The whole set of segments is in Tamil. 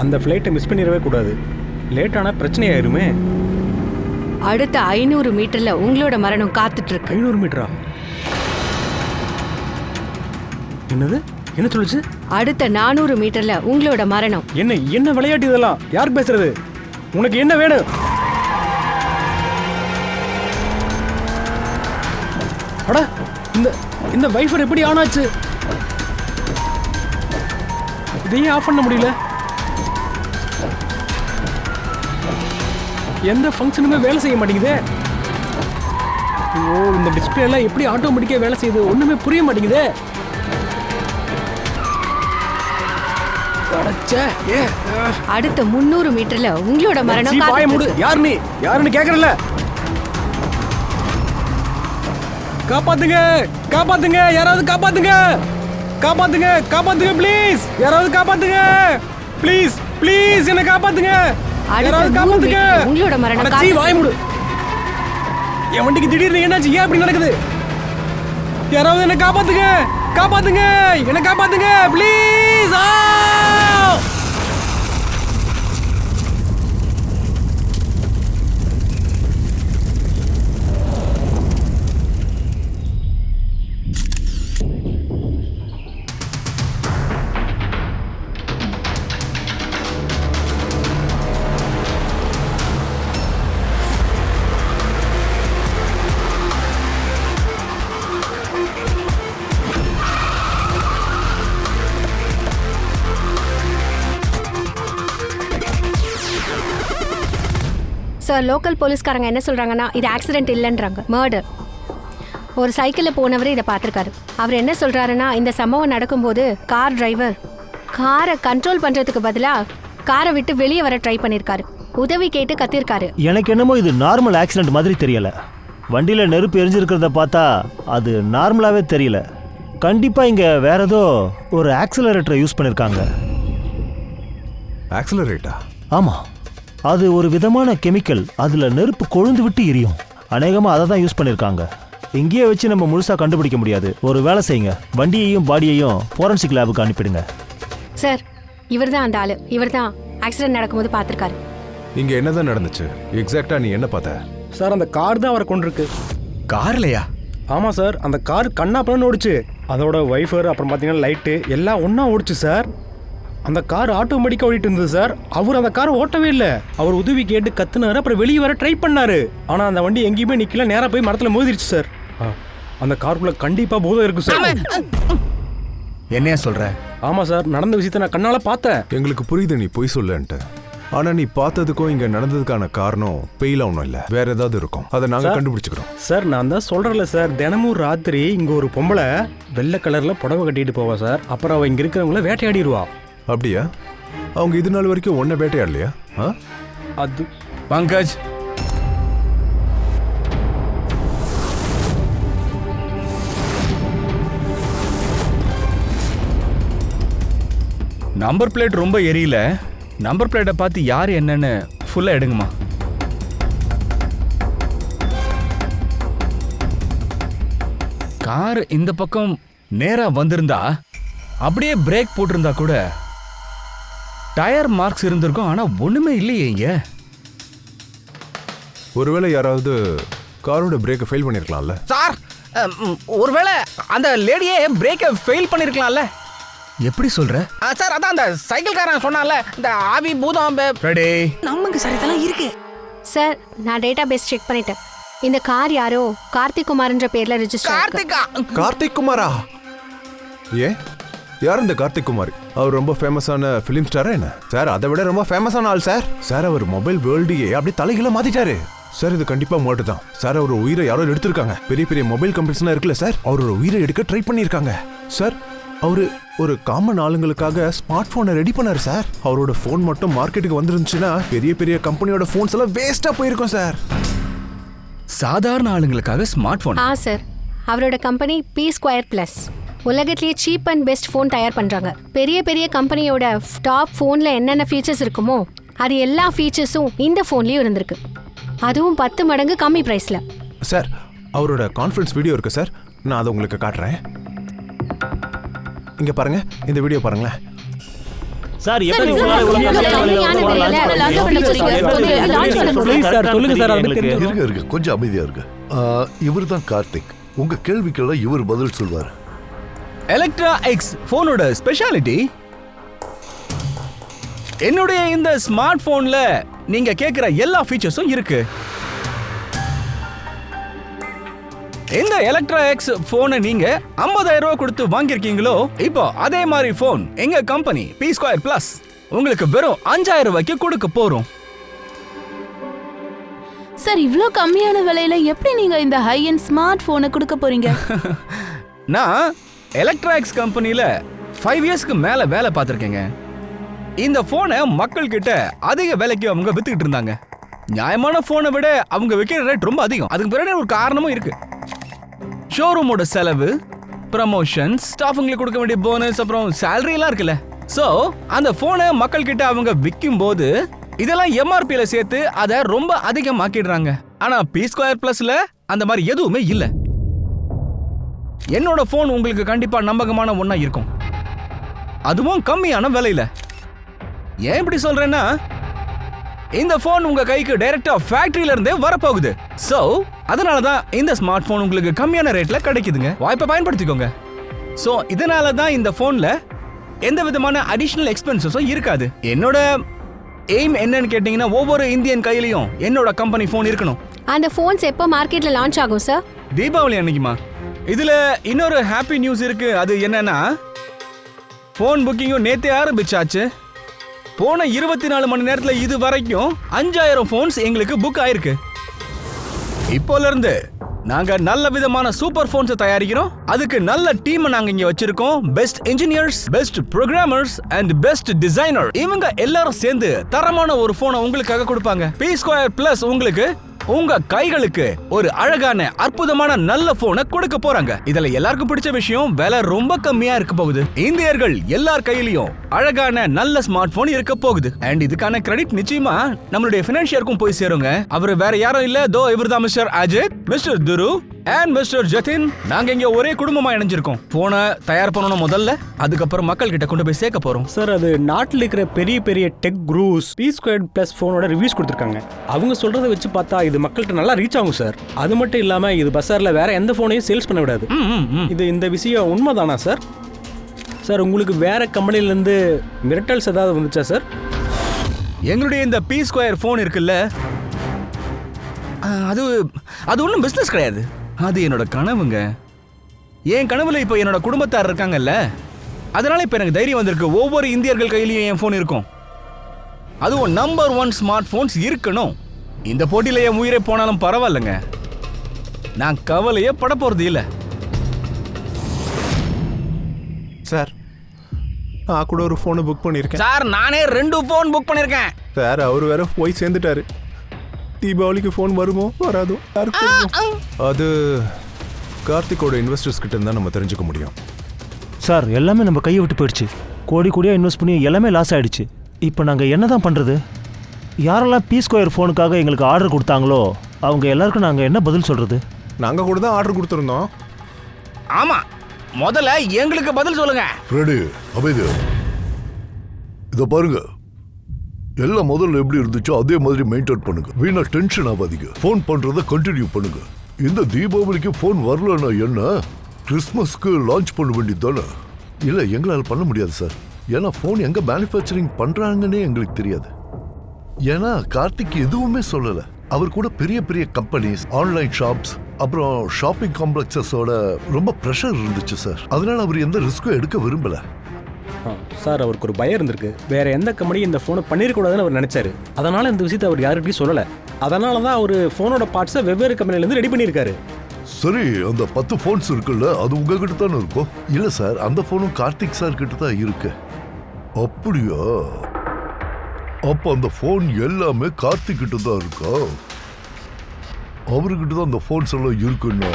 அந்த ஃப்ளைட்டை மிஸ் பண்ணிடவே கூடாது. லேட் ஆனால் பிரச்சனை ஆயிருமே. அடுத்த 500 மீட்டர்ல உங்களோட மரணம் காத்துட்டு இருக்கு. 500 மீட்டரா? என்னது? என்ன சொல்லுச்சு? அடுத்த 400 மீட்டர்ல உங்களோட மரணம். என்ன விளையாட்டு இதெல்லாம்? யார் பேசுறது? உனக்கு என்ன வேணும்? அட, இந்த வைஃபர் எப்படி ஆன் ஆச்சு? இதையும் ஆஃப் பண்ண முடியல. எந்த ஃபங்க்ஷனுமே வேலை செய்ய மாட்டேங்குதே. ஓ, இந்த டிஸ்பிளே எல்லாம் எப்படி ஆட்டோமேட்டிக்காக வேலை செய்யுது? ஒண்ணுமே புரிய மாட்டேங்குதே. அடுத்த 300 மீட்டர்ல உங்களோட மரணம் யாருன்னு கேக்குறல. காப்பாத்துங்க, காப்பாத்துங்க, யாராவது காப்பாத்துங்க, காப்பாத்துங்க, காப்பாத்துங்க ப்ளீஸ், யாராவது காப்பாத்துங்க ப்ளீஸ், ப்ளீஸ் என்ன காப்பாத்துங்க, யாராவது காப்பாத்துங்க. உங்களோட மரணம் வாய் மூடு. என் வண்டிக்கு திடீர்னு என்னாச்சு? ஏன் இப்படி நடக்குது? யாராவது என்ன காப்பாத்துங்க, காப்பாத்துங்க, என்ன காப்பாத்துங்க ப்ளீஸ். சார், லோக்கல் போலீஸ்காரங்க என்ன சொல்றாங்கன்னா இது ஆக்சிடென்ட் இல்லைன்றாங்க, மர்டர். ஒரு சைக்கிளில் போனவர் இதை பார்த்துருக்காரு. அவர் என்ன சொல்றாருன்னா, இந்த சம்பவம் நடக்கும்போது கார் டிரைவர் காரை கண்ட்ரோல் பண்றதுக்கு பதிலாக காரை விட்டு வெளியே வர ட்ரை பண்ணியிருக்காரு. உதவி கேட்டு கத்திருக்காரு. எனக்கு என்னமோ இது நார்மல் ஆக்சிடென்ட் மாதிரி தெரியல. வண்டியில நெருப்பு எரிஞ்சிருக்கிறத பார்த்தா அது நார்மலாவே தெரியல. கண்டிப்பா இங்க வேற ஏதோ ஒரு ஆக்சிலரேட்டரை யூஸ் பண்ணிருக்காங்க. ஆக்சிலரேட்டா? ஆமா, அது ஒரு விதமான கெமிக்கல். அதுல நெருப்பு கொழுந்து விட்டு எரியும். அநேகமா அதை தான் யூஸ் பண்ணிருக்காங்க. இங்கேயே வச்சு நம்ம முழுசா கண்டுபிடிக்க முடியாது. ஒரு வேலை செய்யுங்க, வண்டியையும் பாடியையும் ஃபோரன்சிக் லேபுக்கு அனுப்பிடுங்க. சார், இவர் தான் அந்த ஆளு. இவர் தான் ஆக்சிடென்ட் நடக்கும்போது பார்த்துருக்காரு. இங்க என்னதான் நடந்துச்சு? எக்ஸாக்டா நீ என்ன பார்த்த? சார், அந்த கார் தான் அவரை கொண்டிருக்கு. கார்லையா? ஆமாம் சார், அந்த கார் கண்ணாப்பண்ணு ஓடிச்சு. அதோட வைஃபர், அப்புறம் பார்த்தீங்கன்னா லைட்டு எல்லாம் ஒன்றா ஓடிச்சு சார். அந்த கார் ஆட்டோமேட்டிக்காக ஓடிட்டு இருந்தது சார். அவர் அந்த காரை ஓட்டவே இல்லை. அவர் உதவி கேட்டு கத்துனாரு, அப்புறம் வெளியே வர ட்ரை பண்ணாரு. ஆனால் அந்த வண்டி எங்கேயுமே நிற்கல, நேராக போய் மரத்தில் மோதிருச்சு சார். அந்த காருக்குள்ள கண்டிப்பாக போதை இருக்கு சார். என்னையா சொல்ற? ஆமாம் சார், நடந்த விஷயத்தை நான் கண்ணால் பார்த்தேன். எங்களுக்கு புரியுது நீ பொய் சொல்லன்ட்டு. ஆனா நீ பார்த்ததுக்கும் இங்க நடந்ததுக்கான காரணம் பெயில ஒன்றும் இல்லை, வேற ஏதாவது இருக்கும். அதை நாங்கள் கண்டுபிடிச்சுக்கிறோம் சார். நான் தான் சொல்றேன்ல சார், தினமும் ராத்திரி இங்க ஒரு பொம்பளை வெள்ளை கலர்ல புடவை கட்டிட்டு போவா சார். அப்புறம் அவ இங்க இருக்கிறவங்கள வேட்டையாடிடுவா. அப்படியா? அவங்க இது நாள் வரைக்கும் ஒன்ன வேட்டையாடலையா? அது பங்கஜ், நம்பர் பிளேட் ரொம்ப எரியல. நம்பர் பிளேட்டை பார்த்து யார் என்னன்னு ஃபுல்லா எடுங்கம்மா. கார் இந்த பக்கம் நேரா வந்திருந்தா, அப்படியே பிரேக் போட்டிருந்தா கூட டயர் மார்க்ஸ் இருந்திருக்கும். ஆனா ஒண்ணுமே இல்லையே இங்க. ஒருவேளை யாராவது காரோட பிரேக்கை ஃபெயில் பண்ணிருக்கலாம்ல சார். ஒருவேளை அந்த லேடியே பிரேக்கை ஃபெயில் பண்ணிருக்கலாம்ல. எப்படி சொல்ற? சார், அதான் அந்த சைக்கிள்காரன் சொன்னால, இந்த ஆவி பூதம் ரெடி. நமக்கு சார் இதெல்லாம் இருக்கு சார். நான் டேட்டா பேஸ் செக் பண்ணிட்டேன். இந்த கார் யாரோ கார்த்திக் குமார்ன்ற பேர்ல ரெஜிஸ்டர். கார்த்திகா? கார்த்திக் குமாரா? ஏன், யார் இந்த கார்த்திக் குமார்? அவர் ரொம்ப ஃபேமஸான ஃபிலிம் ஸ்டாரா என்ன? சார், அதை விட ரொம்ப ஃபேமஸான ஆள் சார். சார், அவர் மொபைல் வேர்ல்டையே அப்படி தலைகீழ மாத்திட்டாரு சார். இது கண்டிப்பா மோட்டு தான் சார். அவரோட உயிரை யாரோ எடுத்திருக்காங்க. பெரிய பெரிய மொபைல் கம்பெனிஸ்லாம் இருக்குல்ல சார், அவரோட உயிரை எடுக்க ட்ரை பண்ணியிருக்காங்க சார். அவரு ஒரு காமன் ஆளுங்களுக்காக ஸ்மார்ட் போனை ரெடி பண்ணாரு சார். அவரோட போன் மட்டும் மார்க்கெட்டுக்கு வந்துருந்துச்சுன்னா பெரிய பெரிய கம்பெனியோட போன்ஸ் எல்லாம் வேஸ்டா போயிருக்கும் சார். சாதாரண ஆளுங்களுக்காக ஸ்மார்ட் போன்? சார், அவரோட கம்பெனி P2+. உலகத்திலேயே சீப் அண்ட் பெஸ்ட் ஃபோன் தயார் பண்ணுறாங்க. பெரிய பெரிய கம்பெனியோட டாப் ஃபோனில் என்னென்ன ஃபீச்சர்ஸ் இருக்குமோ அது எல்லா ஃபீச்சர்ஸும் இந்த ஃபோன்லேயும் இருந்திருக்கு. அதுவும் 10 மடங்கு கம்மி ப்ரைஸில். சார், அவரோட கான்ஃபரன்ஸ் வீடியோ இருக்கு சார், நான் அதை உங்களுக்கு காட்டுறேன். இங்கே பாருங்க, இந்த வீடியோ பாருங்களேன். சார் எப்படி உங்களால இவ்வளவு கம்மியான விலையில Please sir, சொல்லுங்க சார், அதை பத்தி தெரிஞ்சுக்கணும். இருங்க கொஞ்சம் அமைதியா இருங்க. இவர் தான் கார்த்திக். உங்க கேள்விக்கெல்லாம் இவர் பதில் சொல்வார். எலக்ட்ரா எக்ஸ் போனோட ஸ்பெஷாலிட்டி என்னுடைய இந்த ஸ்மார்ட் போன்ல நீங்க கேக்குற எல்லா ஃபீச்சர்ஸும் இருக்கு. இந்த எலக்ட்ரா எக்ஸ் போனை நீங்க 50,000 ரூபாய் கொடுத்து வாங்கியிருக்கீங்களோ, இப்போ அதே மாதிரி போன் எங்க கம்பெனி P Square Plus உங்களுக்கு வெறும் 5,000 ரூபாய்க்கு கொடுக்க போறோம். சார், இவ்ளோ கம்மியான விலையில எப்படி நீங்க இந்த ஹை எண்ட் ஸ்மார்ட் போனை கொடுக்க போறீங்க? நான் எலக்ட்ரா எக்ஸ் கம்பெனில 5 இயர்ஸ்க்கு மேல வேலை பார்த்திருக்கேங்க. இந்த போனை மக்கள் கிட்ட அதிக விலைக்கு அவங்க வித்துக்கிட்டு இருந்தாங்க. நியாயமான போனை விட அவங்க விற்கிற ரேட் ரொம்ப அதிகம். அதுக்கு பிறகு ஒரு காரணமும் இருக்கு. ஷோரூமோட செலவு, ப்ரமோஷன்ஸ், ஸ்டாஃபுங்களுக்கு கொடுக்க வேண்டிய போனஸ், அப்புறம் சேலரி எல்லாம் இருக்குல்ல. சோ அந்த போனை மக்கள் கிட்ட அவங்க விற்கும் போது இதெல்லாம் MRPல சேர்த்து அதை ரொம்ப அதிகமாக்கிடுறாங்க. ஆனா P Square Plusல அந்த மாதிரி எதுவுமே இல்ல. என்னோட போன் உங்களுக்கு கண்டிப்பா நம்பகமான ஒண்ணா இருக்கும், அதுவும் கம்மியான விலையில. ஏன் இப்படி சொல்றேன்னா, இந்த போன் உங்க கைக்கு டைரக்டா ஃபேக்டரியில இருந்தே வரப்போகுது. சோ அதனால தான் இந்த ஸ்மார்ட் போன் உங்களுக்கு கம்மியான ரேட்ல கிடைக்குதுங்க. வாய்ப்பை பயன்படுத்திக்கோங்க. சோ இதனால தான் இந்த போன்ல எந்த விதமான அடிஷனல் எக்ஸ்பென்சஸும் இருக்காது. என்னோட எய்ம் என்னன்னு கேட்டீங்கன்னா, ஒவ்வொரு இந்தியன் கையிலையும் என்னோட கம்பெனி போன் இருக்கணும். அந்த ஃபோன்ஸ் எப்போ மார்க்கெட்ல லான்ச் ஆகும் சார்? தீபாவளி அன்னைக்குமா. இதுல இன்னொரு ஹாப்பி நியூஸ் இருக்கு. அது என்னன்னா, போன் புக்கிங்கும் நேத்தே ஆரம்பிச்சாச்சு. போன 24 மணி நேரத்துல இது வரைக்கும் 5,000 போன்ஸ் எங்களுக்கு புக் ஆயிருக்கு. இப்போல இருந்து நாங்க நல்ல விதமான சூப்பர் போன்ஸ் தயாரிக்கிறோம். அதுக்கு நல்ல டீம் நாங்க இங்க வச்சிருக்கோம். Best engineers, best programmers and best designer, இவங்க எல்லாரும் சேர்ந்து தரமான ஒரு போனை உங்களுக்காக கொடுப்பாங்க. P Square Plus உங்களுக்கு உங்க கைகளுக்கு ஒரு அழகான அற்புதமான நல்ல போனை கொடுக்க போறாங்க. இதுல எல்லாருக்கும் பிடிச்ச விஷயம், விலை ரொம்ப கம்மியா இருக்க போகுது. இந்தியர்கள் எல்லார் கையிலயும் அழகான நல்ல ஸ்மார்ட் போன் இருக்க போகுது. அண்ட் இதுக்கான கிரெடிட் நிச்சயமா நம்மளுடைய பினான்சியருக்கும் போய் சேருங்க. அவரு வேற யாரும் இல்ல, தோ இவர்தான் மிஸ்டர் அஜித், மிஸ்டர் துரு அண்ட் மிஸ்டர் ஜதின். நாங்க இங்க ஒரே குடும்பமா இணைஞ்சிருக்கோம். போனை தயார் பண்ணணும் முதல்ல, அதுக்கப்புறம் மக்கள் கிட்ட கொண்டு போய் சேர்க்க போறோம். சார், அது நாட்டில் இருக்கிற பெரிய பெரிய tech gurus P Square Plus ஃபோனோட ரிவ்யூஸ் கொடுத்துருக்காங்க. அவங்க சொல்றதை வச்சு பார்த்தா இது மக்கள்கிட்ட நல்லா ரீச் ஆகும் சார். அது மட்டும் இல்லாம இது பஸார்ல வேற எந்த போனையும் சேல்ஸ் பண்ண விடாது. இந்த விஷயம் உண்மைதானா சார்? சார், உங்களுக்கு வேற கம்பெனில இருந்து மிரட்டல்ஸ் ஏதாவது வந்துச்சா சார்? எங்களுடைய இந்த P Square போன் இருக்குல்ல, அது ஒன்றும் பிசினஸ் கிடையாது. அது என்னோட கனவுங்க. என் கனவுல இப்போ என்னோட குடும்பத்தார் இருக்காங்கல்ல, அதனால இப்போ எனக்கு தைரியம் வந்திருக்கு. ஒவ்வொரு இந்தியர்கள் கையிலையும் என் போன் இருக்கும். அதுவும் நம்பர் 1 ஸ்மார்ட் போன்ஸ் இருக்கணும். இந்த போட்டியில என் உயிரை போனாலும் பரவாயில்லைங்க, நான் கவலையே பட போறது இல்ல. சார், நான் கூட ஒரு ஃபோனை புக் பண்ணியிருக்கேன் சார், நானே 2 போன் புக் பண்ணிருக்கேன். சார். அவர் வேற போய் சேர்ந்துட்டாரு. தீபாவளிக்கு ஃபோன் வருமோ வராதோ யாருக்கு தெரியும்? அது கார்த்திகோட இன்வெஸ்டர்ஸ் கிட்ட இருந்தா நம்ம தெரிஞ்சுக்க முடியும். சார், எல்லாமே நம்ம கையை விட்டு போயிடுச்சு. கோடி கோடியாக இன்வெஸ்ட் பண்ணி எல்லாமே லாஸ் ஆயிடுச்சு. இப்போ நாங்கள் என்ன தான் பண்ணுறது? யாரெல்லாம் P Square ஃபோனுக்காக எங்களுக்கு ஆர்டர் கொடுத்தாங்களோ அவங்க எல்லாருக்கும் நாங்கள் என்ன பதில் சொல்கிறது? நாங்கள் கூட தான் ஆர்டர் கொடுத்துருந்தோம். ஆமா, முதல்ல எங்களுக்கு பதில் சொல்லுங்க. ஃப்ரெடி, அமைதி. இதை பாருங்க, எல்லாம் முதல்ல எப்படி இருந்துச்சோ அதே மாதிரி மெயின்டைன் பண்ணுங்க. வீணா டென்ஷன் ஆகாதீங்க. ஃபோன் பண்றதை கண்டினியூ பண்ணுங்க. இந்த தீபாவளிக்கு ஃபோன் வரலன்னா என்ன, கிறிஸ்மஸ்க்கு லான்ச் பண்ண வேண்டியது தானே? இல்லை, எங்களால் பண்ண முடியாது சார். ஏன்னா ஃபோன் எங்கே மேனுஃபேக்சரிங் பண்ணுறாங்கன்னே எங்களுக்கு தெரியாது. ஏன்னா கார்த்திக் எதுவுமே சொல்லலை. அவர் கூட பெரிய பெரிய கம்பெனிஸ், ஆன்லைன் ஷாப்ஸ், அப்புறம் ஷாப்பிங் காம்ப்ளெக்ஸஸோட ரொம்ப ப்ரெஷர் இருந்துச்சு சார். அதனால அவர் எந்த ரிஸ்க்கும் எடுக்க விரும்பல. சார், அவருக்கு ஒரு பயம் இருந்திருக்கு. வேற எந்த கம்பெனியும் இந்த ஃபோனை பண்ணிருக்கூடாதுன்னு அவர் நினைச்சாரு. அதனால இந்த விஷயத்தை அவர் யாருக்கிட்டையும் சொல்லலை. அதனால தான் அவர் ஃபோனோட பார்ட்ஸை வெவ்வேறு கம்பெனிலேருந்து ரெடி பண்ணியிருக்காரு. சரி, அந்த 10 ஃபோன்ஸ் இருக்குல்ல, அது உங்ககிட்ட தானே இருக்கும்? இல்ல சார், அந்த ஃபோனும் கார்த்திக் சார் கிட்ட தான் இருக்கு. அப்படியா? அப்ப அந்த ஃபோன் எல்லாமே கார்த்திக் கிட்ட தான் இருக்கா? அவர்கிட்ட தான் அந்த ஃபோன்ஸ் எல்லாம் இருக்குன்னா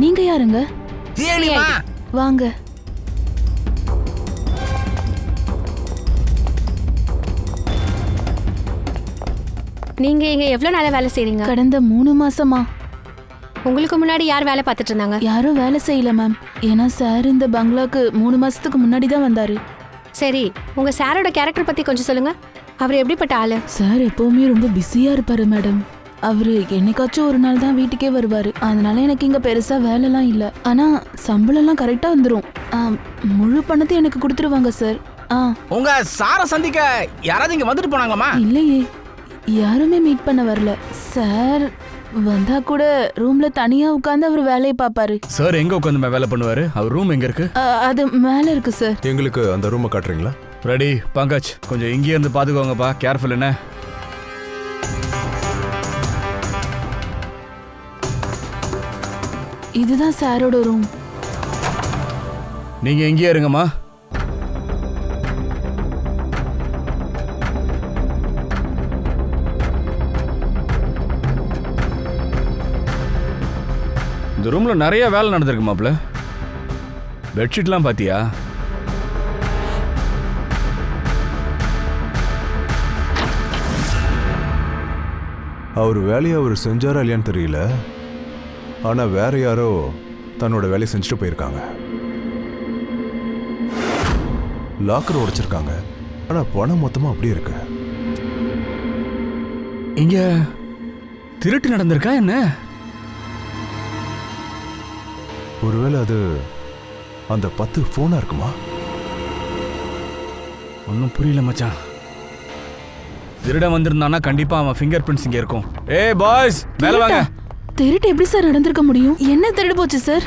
நீங்க யாருங்க? தேனிமா, வாங்க. நீங்க இங்க எவ்வளவு நாளா வேலை செய்றீங்க? கடந்த 3 மாசமா உங்களுக்கு முன்னாடி யார் வேலை பார்த்துட்டு இருந்தாங்க? யாரும் வேலை செய்யல மேம். ஏன்னா சார் இந்த பங்களாக்கு 3 மாசத்துக்கு முன்னாடி தான் வந்தாரு. சரி, உங்க சாரோட கேரக்டர் பத்தி கொஞ்சம் சொல்லுங்க. அவர் எப்படிப்பட்ட ஆளு? சார் எப்பவுமே ரொம்ப பிஸியா இருப்பாரு மேடம். அவரு என்னைக்காச்சும் ஒரு நாள் தான் வீட்டுக்கே வருவாரு. அதனால எனக்கு இங்க பெருசா வேலைலாம் இல்ல. ஆனா சம்பளம்லாம் கரெக்டா வந்துரும். முழு பணத்தை எனக்கு கொடுத்துருவாங்க சார். உங்க சார சந்திக்க யாராவது இங்க வந்துட்டு போனாங்களாமா? இல்லையே, யாருமே மீட் பண்ண வரல. சார் வந்தா கூட ரூம்ல தனியா உட்கார்ந்து அவர் வேலையை பாப்பாரு. சார் எங்க உட்காந்து வேலை பண்ணுவாரு? அவர் ரூம் எங்க இருக்கு? அது மேல இருக்கு சார். எங்களுக்கு அந்த ரூமை காட்டுறீங்களா? ரெடி பங்கஜ், கொஞ்சம் இங்கே இருந்து பாத்துக்கோங்கப்பா. கேர்ஃபுல் என்ன. இதுதான் சாரோட ரூம். நீங்க எங்கேயே இருங்கம்மா. இந்த ரூம்ல நிறைய வேலை நடந்திருக்கு மாப்ள. பெட்ஷீட்லாம் பாத்தியா? அவர் வேலையை அவர் செஞ்சாரா இல்லையான்னு தெரியல, ஆனா வேற யாரோ தன்னோட வேலையை செஞ்சுட்டு போயிருக்காங்க. லாக்கர் உடைச்சிருக்காங்க, ஆனா பணம் மொத்தமா அப்படியே இருக்கு. இங்க திருட்டு நடந்திருக்கா என்ன? ஒருவேளை அது அந்த 10 போனா இருக்குமா? ஒன்னும் புரியல மச்சான். திருட வந்திருந்தானா கண்டிப்பா அவன் ஃபிங்கர் பிரிண்ட்ஸ் இங்க இருக்கும். ஏய் பாய்ஸ், மேல வாங்க. திருட்டு எப்படி சார் நடந்திருக்க முடியும்? என்ன திருடு போச்சு சார்?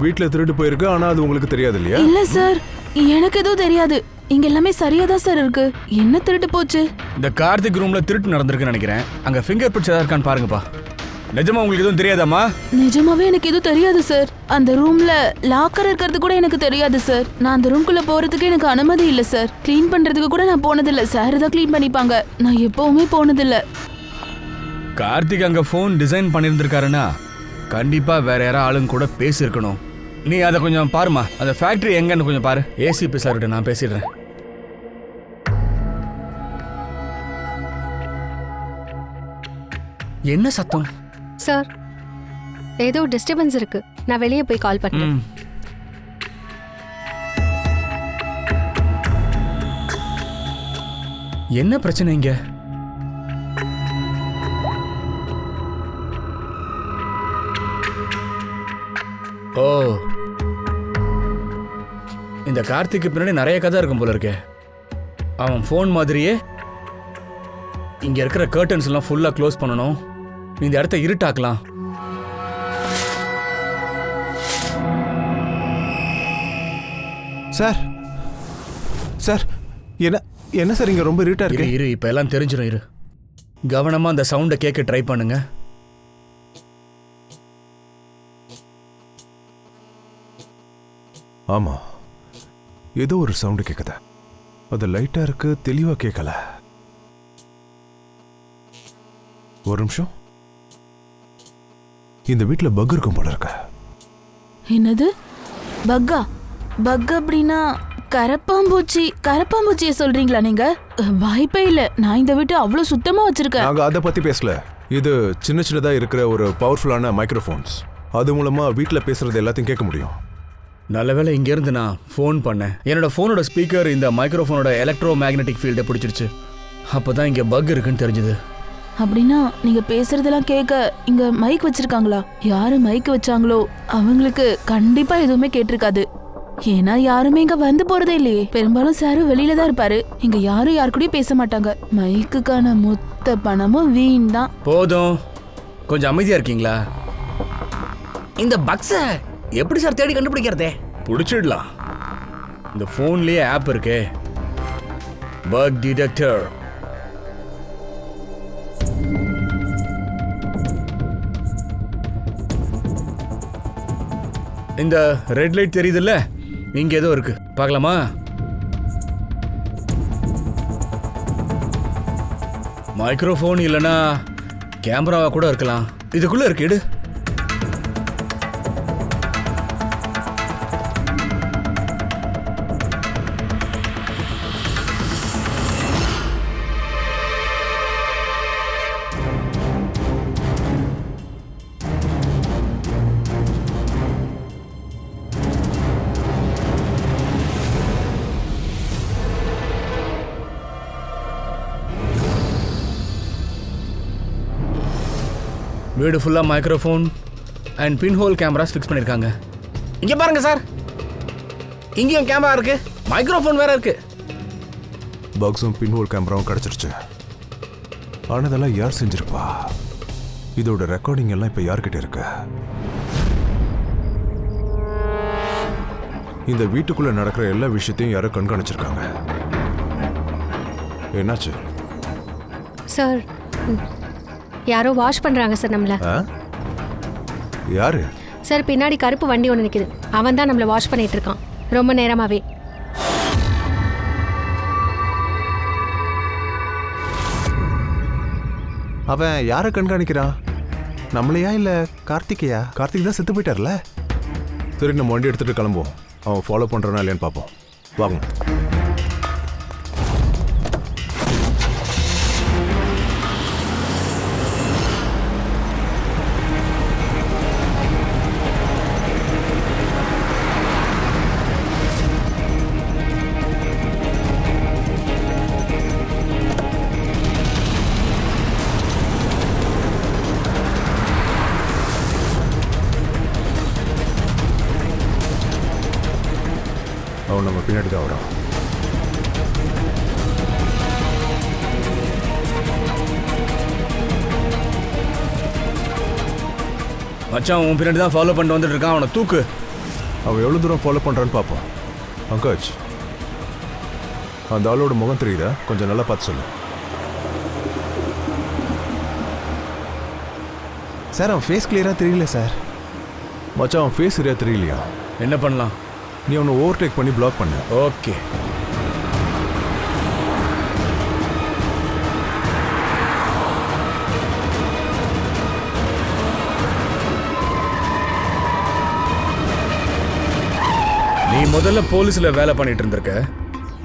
வீட்டுல திருட்டு போயிருக்கு, ஆனா அது உங்களுக்கு தெரியாது இல்லையா? இல்ல சார், எனக்கு எதுவும் தெரியாது. இங்க எல்லாமே சரியா தான் சார் இருக்கு. என்ன திருட்டு போச்சு? இந்த கார்த்திக் ரூம்ல திருட்டு நடந்திருக்குன்னு நினைக்கிறேன். அங்க ஃபிங்கர் பிரிண்ட்ஸ் ஏதாவது இருக்கான்னு பாருங்கப்பா. நிஜமா உங்களுக்கு எதுவும் தெரியாதாமா? நிஜமாவே எனக்கு எதுவும் தெரியாது சார். அந்த ரூம்ல லாக்கர் இருக்கிறது கூட எனக்கு தெரியாது சார். நான் அந்த ரூம்குள்ள போறதுக்கு எனக்கு அனுமதி இல்ல சார். க்ளீன் பண்றதுக்கு கூட நான் போனதில்ல. சார் தான் க்ளீன் பண்ணிப்பாங்க. நான் எப்பவுமே போனதில்ல. கார்த்திக் அங்க ஃபோன் டிசைன் பண்ணியிருந்திருக்காருன்னா கண்டிப்பா வேற யாரா ஆளுங்க கூட பேசியிருக்கணும். நீ அதை கொஞ்சம் பாருமா. அந்த ஃபேக்டரி எங்கன்னு கொஞ்சம் பாரு. ஏசிபி சார்கிட்ட நான் பேசிடுறேன். என்ன சத்தம்? சார், ஏதோ டிஸ்டர்பன்ஸ் இருக்கு. நான் வெளியே போய் கால் பண்றேன். என்ன பிரச்சனை இங்க? ஓ, இந்த கார்த்திக்கு பின்னாடி நிறைய கதை இருக்கும் போல இருக்கே. அவன் ஃபோன் மாதிரியே இங்க இருக்கிற கர்டன்ஸ் எல்லாம் ஃபுல்லா க்ளோஸ் பண்ணணும். இந்த இடத்த இருட்டாக்கலாம். சார் சார், என்ன என்ன சார் இங்க ரொம்ப இருட்டா இருக்கு? இரு, இப்ப எல்லாம் தெரிஞ்சிடும். இரு, கவனமா அந்த சவுண்டை கேட்க ட்ரை பண்ணுங்க. ஆமா, ஏதோ ஒரு சவுண்டு கேக்குது. அது லைட்டா இருக்கு, தெளிவா கேட்கல. ஒரு நிமிஷம். இந்த வீட்டுல பக் இருக்கும் போல இருக்க. என்னது பக்கா? பக் அப்படின்னா கரப்பாம்பூச்சி. கரப்பாம்பூச்சியை சொல்றீங்களா நீங்க? வாய்ப்பே இல்ல. நான் இந்த வீட்டை அவ்வளவு சுத்தமா வச்சிருக்கேன். நாங்க அதை பத்தி பேசல. இது சின்ன சின்னதா இருக்கிற ஒரு பவர்ஃபுல்லான மைக்ரோஃபோன்ஸ். அது மூலமா வீட்டுல பேசுறது எல்லாத்தையும் கேட்க முடியும். நல்லவேளை இங்க இருந்து நான் ஃபோன் பண்ணேன். என்னோட ஃபோனோட ஸ்பீக்கர் இந்த மைக்ரோஃபோனோட எலக்ட்ரோ மேக்னெட்டிக் ஃபீல்டை பிடிச்சிருச்சு. அப்பதான் இங்க பக் இருக்குன்னு தெரிஞ்சது. அப்படின்னா நீங்க பேசுறதெல்லாம் கேட்க இங்க மைக் வச்சிருக்காங்களா? யாரு மைக் வச்சாங்களோ அவங்களுக்கு கண்டிப்பா எதுவுமே கேட்டிருக்காது. ஏன்னா யாருமே இங்க வந்து போறதே இல்லையே. பெரும்பாலும் சாரும் வெளியில தான் இருப்பாரு. இங்க யாரும் யாரு கூடயும் பேச மாட்டாங்க. மைக்குக்கான மொத்த பணமும் வீண் தான். போதும், கொஞ்சம் அமைதியா இருக்கீங்களா? இந்த பக்ஸ எப்படி சார் தேடி கண்டுபிடிக்கிறதே? பிடிச்சிடலாம். இந்த ஃபோன்லயே ஆப் இருக்கே, பக் டிடெக்டர். இந்த ரெட் லைட் தெரியுதுல்ல, இங்க ஏதோ இருக்கு, பார்க்கலாமா? மைக்ரோஃபோன் இல்லைன்னா கேமராவா கூட இருக்கலாம். இதுக்குள்ள இருக்கு, எடு. வீடு ஃபுல்லாக microphone and pinhole cameras fix பண்ணியிருக்காங்க. இங்கே பாருங்க சார், இங்கேயும் கேமரா இருக்கு, மைக்ரோஃபோன் வேற இருக்கு. பாக்ஸும் பின்ஹோல் கேமராவும் கிடச்சிருச்சு. ஆனால் இதெல்லாம் யார் செஞ்சிருப்பா? இதோட ரெக்கார்டிங் எல்லாம் இப்போ யார்கிட்ட இருக்கு? இந்த வீட்டுக்குள்ள நடக்கிற எல்லா விஷயத்தையும் யாரோ கண்காணிச்சிருக்காங்க. என்னாச்சு சார்? யாரோ வாஷ் பண்றாங்க சார் நம்மள. யாரு சார்? பின்னாடி கருப்பு வண்டி ஒன்று நிற்குது, அவன் தான் நம்மளை வாஷ் பண்ணிட்டு இருக்கான் ரொம்ப நேரமாவே. அவன் யாரை கண்காணிக்கிறான்? நம்மளையா இல்ல கார்த்திகையா? கார்த்திக் தான் செத்து போயிட்டார்ல. சரி, நம்ம வண்டி எடுத்துட்டு கிளம்புவோம். அவன் ஃபாலோ பண்றானா இல்லையான்னு பார்ப்போம். வாங்க. அவன் நம்ம பின்னாடி தான் வரான். மச்சான் உன் பின்னாடி தான் ஃபாலோ பண்ணிட்டு வந்துட்டு இருக்கான். அவனை தூக்கு. அவன் எவ்வளோ தூரம் ஃபாலோ பண்ணுறான்னு பார்ப்போம். பங்கஜ், அந்த ஆளோட முகம் தெரியுதா? கொஞ்சம் நல்லா பார்த்து சொல்லு. சார், அவன் ஃபேஸ் கிளியராக தெரியல சார். மச்சான், அவன் ஃபேஸ் சரியாக தெரியலையா? என்ன பண்ணலாம்? நீ அவனை ஓவர்டேக் பண்ணி பிளாக் பண்ணு. ஓகே. நீ முதல்ல போலீஸ்ல வேலை பண்ணிட்டு இருந்திருக்க.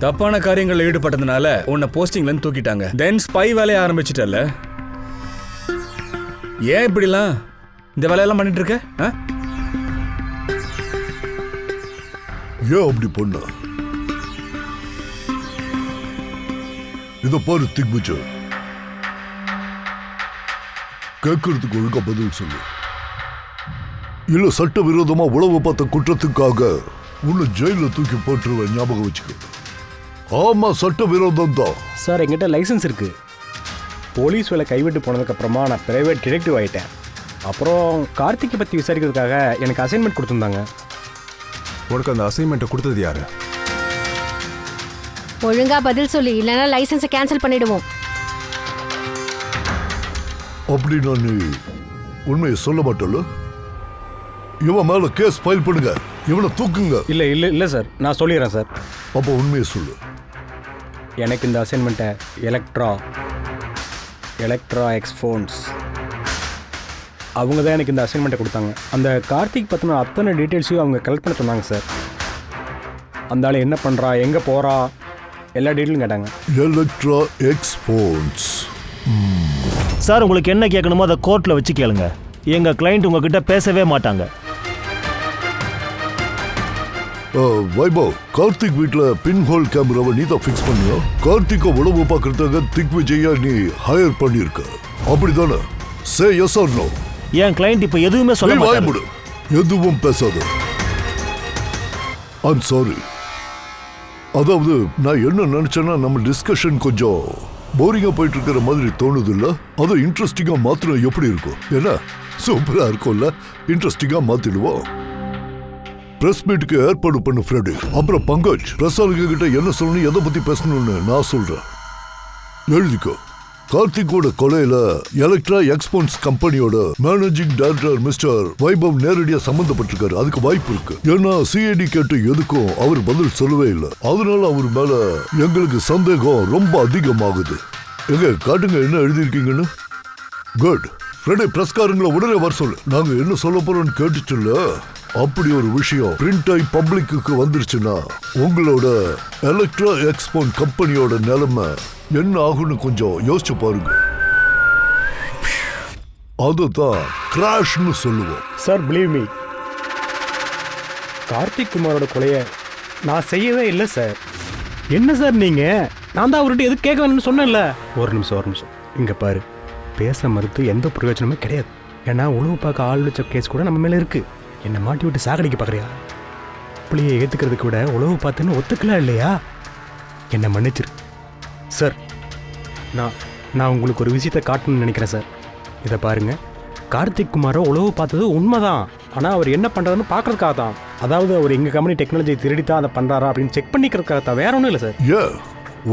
தப்பான காரியங்களில் ஈடுபட்டதுனால உன்னை போஸ்டிங்ல தூக்கிட்டாங்க. தென் ஸ்பை வேலையை ஆரம்பிச்சிட்டல. ஏன் இப்படிலாம் இந்த வேலையெல்லாம் பண்ணிட்டு இருக்க? ஏன் அப்படி பண்ண? இத பாரு திக்விஜய், கேட்கறதுக்கு ஒழுங்கா பதில் சொல்லு. இல்ல சட்டவிரோதமா உளவு பார்த்த குற்றத்துக்காக உன்னை ஜெயில தூக்கி போட்டுருவேன், ஞாபகம் வச்சுக்க. ஆமா, சட்டவிரோதம் தான். சார், என்கிட்ட லைசன்ஸ் இருக்கு. போலீஸ் வேலை கைவிட்டு போனதுக்கப்புறமா நான் பிரைவேட் டிடெக்டிவ் ஆகிட்டேன். அப்புறம் கார்த்திகை பற்றி விசாரிக்கிறதுக்காக எனக்கு அசைன்மெண்ட் கொடுத்துருந்தாங்க. உனக்கு அந்த அசைன்மெண்ட்டை கொடுத்தது யாரு? ஒழுங்கா பதில் சொல்லி, இல்லைன்னா லைசன்ஸை கேன்சல் பண்ணிடுவோம். அப்படின்னா நீ உண்மையை சொல்ல மாட்டல? இவன் மேல கேஸ் ஃபைல் பண்ணுங்க, இவனை தூக்குங்க. இல்லை இல்லை இல்லை சார், நான் சொல்லிடுறேன் சார். அப்போ உண்மையை சொல்லு. எனக்கு இந்த அசைன்மெண்ட்டை எலக்ட்ரா எக்ஸ்போன்ஸ் அவங்க தான் எனக்கு இந்த அசைன்மெண்ட்டை கொடுத்தாங்க. அந்த கார்த்திக் பற்றின அத்தனை டீட்டெயில்ஸையும் அவங்க கலெக்ட் பண்ண சொன்னாங்க சார். அந்த ஆள் என்ன பண்ணுறா, எங்கே போகிறா, எல்லா டீட்டெயிலும் கேட்டாங்க. எலக்ட்ரா எக்ஸ்போன்ஸ். சார், உங்களுக்கு என்ன கேட்கணுமோ அதை கோர்ட்டில் வச்சு கேளுங்க. எங்கள் கிளைண்ட் உங்ககிட்ட பேசவே மாட்டாங்க. வைபவ், கார்த்திக் வீட்ல பின் ஹோல் கேமராவை நீ தான் ஃபிக்ஸ் பண்ணியா? கார்த்திகை உளவு பார்க்கறதுக்காக திக்விஜயா நீ ஹையர் பண்ணியிருக்க, அப்படிதானே? Say yes or no? என் கிளைண்ட் இப்போ எதுவுமே சொல்ல மாட்டாரு. எதுவும் பேசாத. I'm sorry. அதாவது நான் என்ன நினைச்சேன்னா, நம்ம டிஸ்கஷன் கொஞ்சம் போரிங்கா போயிட்டு இருக்கிற மாதிரி தோணுது இல்ல? அதை இன்ட்ரெஸ்டிங்கா மாத்திர எப்படி இருக்கும்? என்ன சூப்பரா இருக்கும்ல? இன்ட்ரெஸ்டிங்கா மாத்திடுவோம். பிரஸ் மீட்டுக்கு ஏற்பாடு பண்ணு ஃப்ரெண்டு. அப்புறம் பங்கஜ், பிரசாலுக்கு கிட்ட என்ன சொல்லணும், எதை பத்தி பேசணும்னு நான் சொல்றேன். எழுதிக்கோ. கார்த்திகோட கொலையில எலக்ட்ரா எக்ஸ்போன்ஸ் கம்பெனியோட மேனேஜிங் டைரக்டர் மிஸ்டர் வைபவ் நேரடியா சம்பந்தப்பட்டிருக்காரு. அதுக்கு வாய்ப்பு இருக்கு. ஏன்னா சிஐடி கேட்டு எதுக்கும் அவர் பதில் சொல்லவே இல்லை. அதனால அவர் மேல எங்களுக்கு சந்தேகம் ரொம்ப அதிகமாகுது. எங்க காட்டுங்க என்ன எழுதியிருக்கீங்கன்னு. குட் ஃப்ரெண்டே, பிரஸ்காரங்களை உடனே வர சொல்லு. நாங்க என்ன சொல்ல போறோம்னு கேட்டுச்சுல்ல. அப்படி ஒரு விஷயம் பிரிண்ட் ஆகி பப்ளிக்கு வந்துருச்சுன்னா உங்களோட எலக்ட்ரா எக்ஸ்போன் கம்பெனியோட நிலைமை என்ன ஆகும்னு கொஞ்சம் யோசிச்சு பாருங்க. அதுதான் கிராஷ்னு சொல்லுவோம். சார், பிலீவ் மீ, கார்த்திக் குமாரோட கொலையை நான் செய்யவே இல்லை சார். என்ன சார் நீங்கள்? நான் தான் அவர்கிட்ட எது கேட்க வேணும்னு சொன்னேன்ல. ஒரு நிமிஷம் இங்கே பாரு, பேச மறுத்து எந்த பிரயோஜனமே கிடையாது. ஏன்னா உழவு பார்க்க ஆள் வச்ச கேஸ் கூட நம்ம மேலே இருக்குது. என்னை மாட்டி விட்டு சாகடிக்க பார்க்குறியா? புள்ளியை ஏற்றுக்கிறதுக்கு விட உழவு பார்த்துன்னு ஒத்துக்கலாம் இல்லையா? என்னை மன்னிச்சிரு சார். நான் உங்களுக்கு ஒரு விஷயத்தை காட்டணும்னு நினைக்கிறேன் சார். இதை பாருங்கள், கார்த்திக் குமாரை உழவு பார்த்தது உண்மைதான். ஆனால் அவர் என்ன பண்ணுறாருன்னு பார்க்குறதுக்காக தான். அதாவது அவர் எங்கள் கம்பெனி டெக்னாலஜி திருடித்தான் அதை பண்ணுறாரா அப்படின்னு செக் பண்ணிக்கிறதுக்காக தான், வேற ஒன்றும் இல்லை சார். ஏன்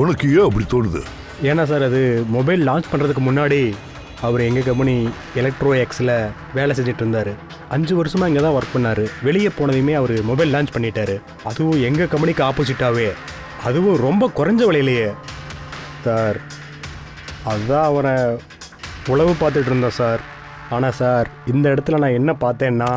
உனக்கு ஏன் அப்படி தோணுது? ஏன்னா சார், அது மொபைல் லான்ச் பண்ணுறதுக்கு முன்னாடி அவர் எங்கள் கம்பெனி எலக்ட்ரோ எக்ஸில் வேலை செஞ்சுட்டு இருந்தார். 5 வருஷமாக இங்கே தான் ஒர்க் பண்ணார். வெளியே போனதையுமே அவர் மொபைல் லான்ச் பண்ணிட்டாரு. அதுவும் எங்கள் கம்பெனிக்கு ஆப்போசிட்டாகவே, அதுவும் ரொம்ப குறைஞ்ச விலையிலேயே சார். அதுதான் அவரை உளவு பார்த்துட்டு இருந்தோம் சார். ஆனால் சார், இந்த இடத்துல நான் என்ன பார்த்தேன்னா,